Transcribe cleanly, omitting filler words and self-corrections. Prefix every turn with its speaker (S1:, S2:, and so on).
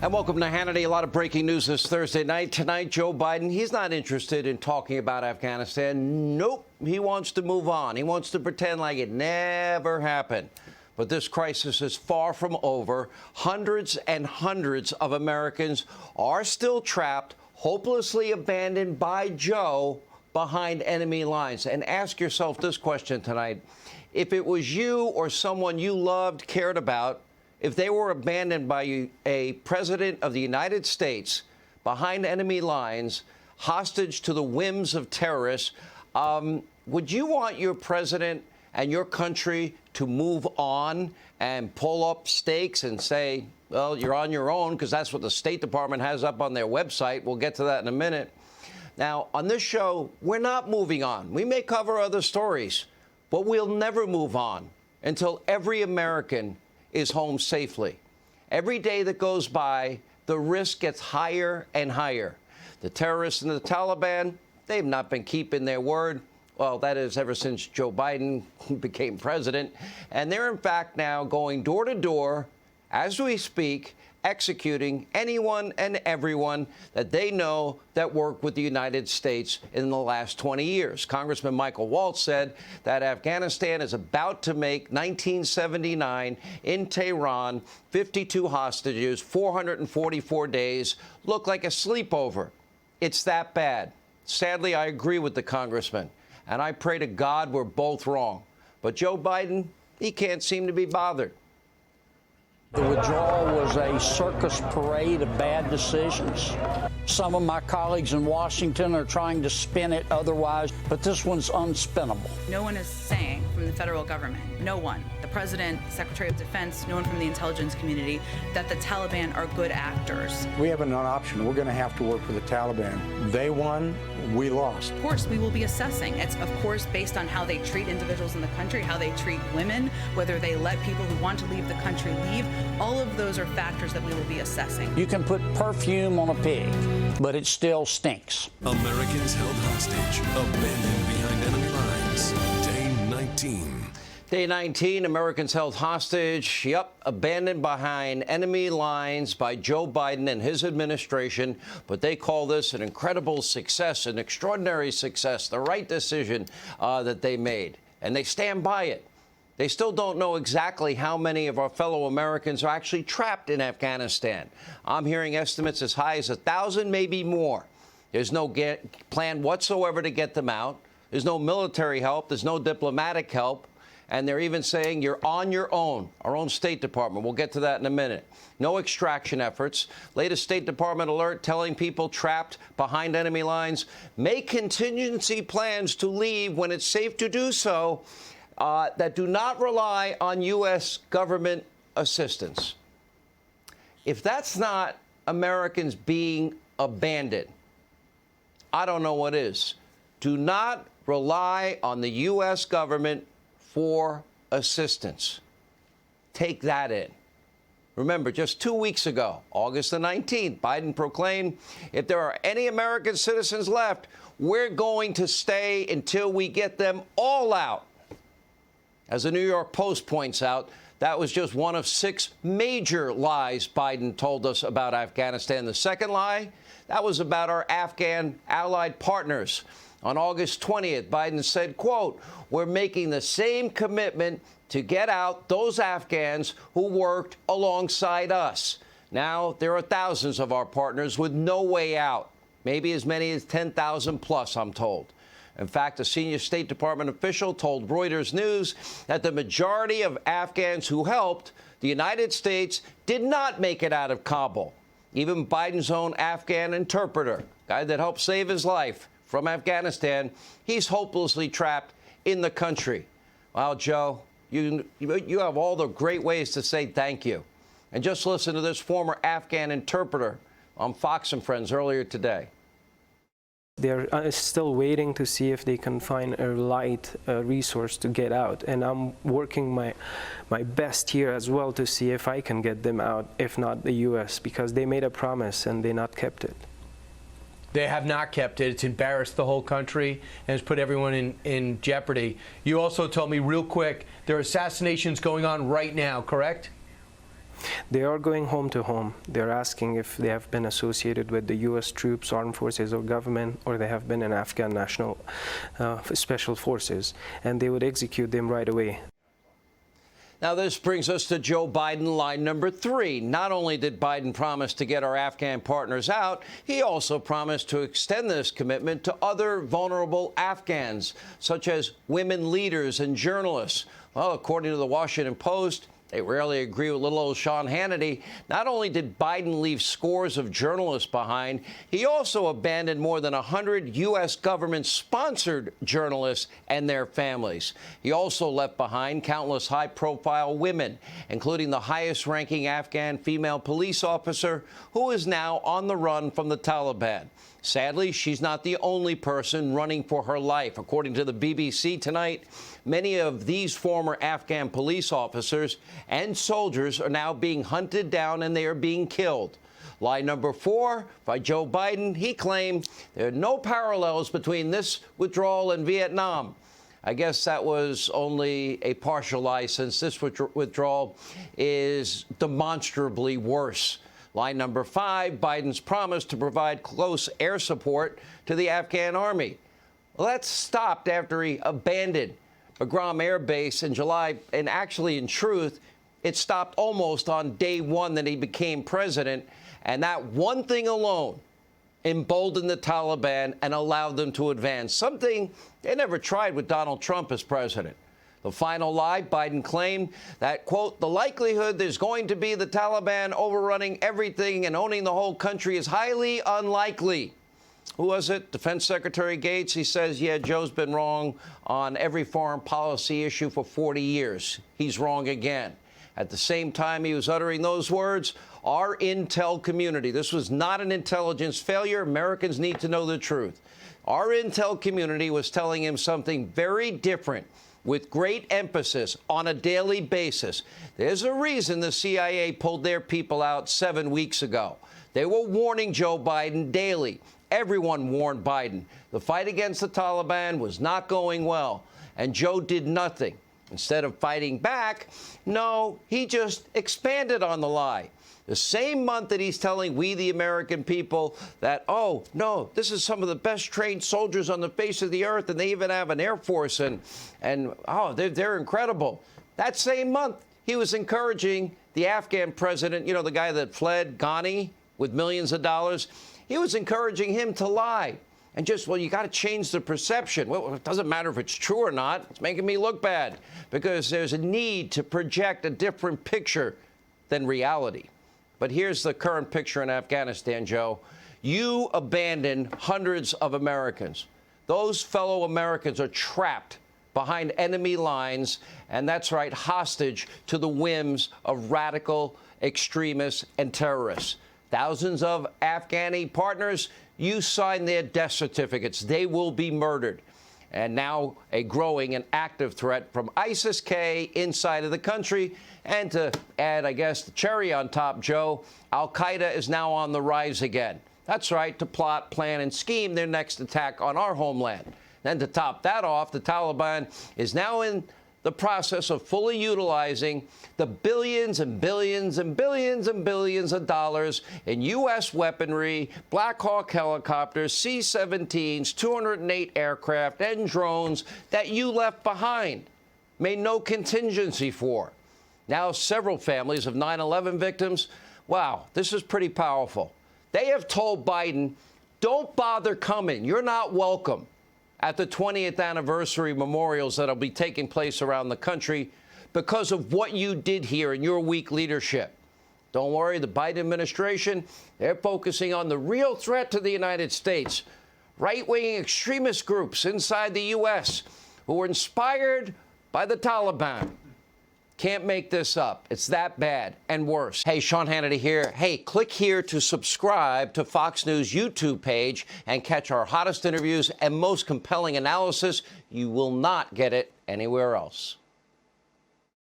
S1: And welcome to Hannity. A lot of breaking news this Thursday night. Tonight, Joe Biden, he's not interested in talking about Afghanistan. Nope. He wants to move on. He wants to pretend like it never happened. But this crisis is far from over. Hundreds and hundreds of Americans are still trapped, hopelessly abandoned by Joe behind enemy lines. And ask yourself this question tonight. If it was you or someone you loved, cared about, if they were abandoned by a president of the United States behind enemy lines, hostage to the whims of terrorists, would you want your president and your country to move on and pull up stakes and say, well, you're on your own, because that's what the State Department has up on their website. We'll get to that in a minute. Now, on this show, we're not moving on. We may cover other stories, but we'll never move on until every American is home safely. Every day that goes by, the risk gets higher and higher. The terrorists and the Taliban, they've not been keeping their word. Well, that is ever since Joe Biden became president. And they're, in fact, now going door to door, as we speak, executing anyone and everyone that they know that worked with the United States in the last 20 years. Congressman Michael Waltz said that Afghanistan is about to make 1979 in Tehran, 52 hostages, 444 days, look like a sleepover. It's that bad. Sadly, I agree with the congressman, and I pray to God we're both wrong. But Joe Biden, he can't seem to be bothered.
S2: The withdrawal was a circus parade of bad decisions. Some of my colleagues in Washington are trying to spin it otherwise, but this one's unspinnable.
S3: No one is saying from the federal government, no one, the president, Secretary of Defense, no one from the intelligence community, that the Taliban are good actors.
S4: We have an option. We're going to have to work with the Taliban. They won, we lost.
S3: Of course, we will be assessing. It's, of course, based on how they treat individuals in the country, how they treat women, whether they let people who want to leave the country leave. All of those are factors that we will be assessing.
S2: You can put perfume on a pig, but it still stinks.
S5: Americans held hostage, abandoned behind enemy lines. Day 19.
S1: Day 19, Americans held hostage, abandoned behind enemy lines by Joe Biden and his administration. But they call this an incredible success, an extraordinary success, the right decision that they made. And they stand by it. They still don't know exactly how many of our fellow Americans are actually trapped in Afghanistan. I'm hearing estimates as high as 1,000, maybe more. There's no plan whatsoever to get them out. There's no military help. There's no diplomatic help. And they're even saying you're on your own. Our own State Department. We'll get to that in a minute. No extraction efforts. Latest State Department alert telling people trapped behind enemy lines, make contingency plans to leave when it's safe to do so, that do not rely on U.S. government assistance. If that's not Americans being abandoned, I don't know what is. Do not rely on the U.S. government for assistance. Take that in. Remember, just 2 weeks ago, August the 19th, Biden proclaimed, if there are any American citizens left, we're going to stay until we get them all out. As the New York Post points out, that was just one of 6 major lies Biden told us about Afghanistan. The second lie, that was about our Afghan allied partners. On August 20th, Biden said, quote, we're making the same commitment to get out those Afghans who worked alongside us. Now, there are thousands of our partners with no way out, maybe as many as 10,000 plus, I'm told. In fact, a senior State Department official told Reuters News that the majority of Afghans who helped the United States did not make it out of Kabul. Even Biden's own Afghan interpreter, guy that helped save his life from Afghanistan, he's hopelessly trapped in the country. Well, Joe, you have all the great ways to say thank you. And just listen to this former Afghan interpreter on Fox and Friends earlier today.
S6: They're still waiting to see if they can find a light resource to get out. And I'm working my best here as well to see if I can get them out, if not the U.S., because they made a promise and they not kept it.
S7: They have not kept it. It's embarrassed the whole country and has put everyone in jeopardy. You also told me real quick there are assassinations going on right now, correct?
S6: They are going home to home. They're asking if they have been associated with the U.S. troops, armed forces, or government, or they have been in Afghan National Special Forces, and they would execute them right away.
S1: Now, this brings us to Joe Biden, line number 3. Not only did Biden promise to get our Afghan partners out, he also promised to extend this commitment to other vulnerable Afghans, such as women leaders and journalists. Well, according to the Washington Post, they rarely agree with little old Sean Hannity. Not only did Biden leave scores of journalists behind, he also abandoned more than 100 U.S. government-sponsored journalists and their families. He also left behind countless high-profile women, including the highest-ranking Afghan female police officer, who is now on the run from the Taliban. Sadly, she's not the only person running for her life. According to the BBC tonight, many of these former Afghan police officers and soldiers are now being hunted down and they are being killed. Lie number 4 by Joe Biden, he claimed there are no parallels between this withdrawal and Vietnam. I guess that was only a partial lie, since this withdrawal is demonstrably worse. Line number 5, Biden's promise to provide close air support to the Afghan army. Well, that stopped after he abandoned Bagram Air Base in July, and actually, in truth, it stopped almost on day 1 that he became president, and that one thing alone emboldened the Taliban and allowed them to advance, something they never tried with Donald Trump as president. The final lie, Biden claimed that, quote, the likelihood there's going to be the Taliban overrunning everything and owning the whole country is highly unlikely. Who was it? Defense Secretary Gates. He says, yeah, Joe's been wrong on every foreign policy issue for 40 years. He's wrong again. At the same time he was uttering those words, our intel community, this was not an intelligence failure. Americans need to know the truth. Our intel community was telling him something very different, with great emphasis on a daily basis. There's a reason the CIA pulled their people out 7 weeks ago. They were warning Joe Biden daily. Everyone warned Biden. The fight against the Taliban was not going well, and Joe did nothing. Instead of fighting back, no, he just expanded on the lie. The same month that he's telling we, the American people, that, oh, no, this is some of the best trained soldiers on the face of the earth, and they even have an Air Force, and oh, they're incredible. That same month, he was encouraging the Afghan president, you know, the guy that fled, Ghani, with millions of dollars. He was encouraging him to lie. And just, well, you got to change the perception. Well, it doesn't matter if it's true or not. It's making me look bad, because there's a need to project a different picture than reality. But here's the current picture in Afghanistan, Joe. You abandoned hundreds of Americans. Those fellow Americans are trapped behind enemy lines, and that's right, hostage to the whims of radical extremists and terrorists. Thousands of Afghani partners, you signed their death certificates. They will be murdered. And now a growing and active threat from ISIS-K inside of the country. And to add, I guess, the cherry on top, Joe, al-Qaeda is now on the rise again. That's right, to plot, plan, and scheme their next attack on our homeland. Then to top that off, the Taliban is now in the process of fully utilizing the billions and billions and billions and billions of dollars in U.S. weaponry, Black Hawk helicopters, C-17s, 208 aircraft, and drones that you left behind, made no contingency for. Now, several families of 9/11 victims, wow, this is pretty powerful. They have told Biden, don't bother coming. You're not welcome at the 20th anniversary memorials that will be taking place around the country because of what you did here in your weak leadership. Don't worry, the Biden administration, they're focusing on the real threat to the United States. Right-wing extremist groups inside the U.S. who were inspired by the Taliban. Can't make this up. It's that bad and worse. Hey, Sean Hannity here. Hey, click here to subscribe to Fox News YouTube page and catch our hottest interviews and most compelling analysis. You will not get it anywhere else.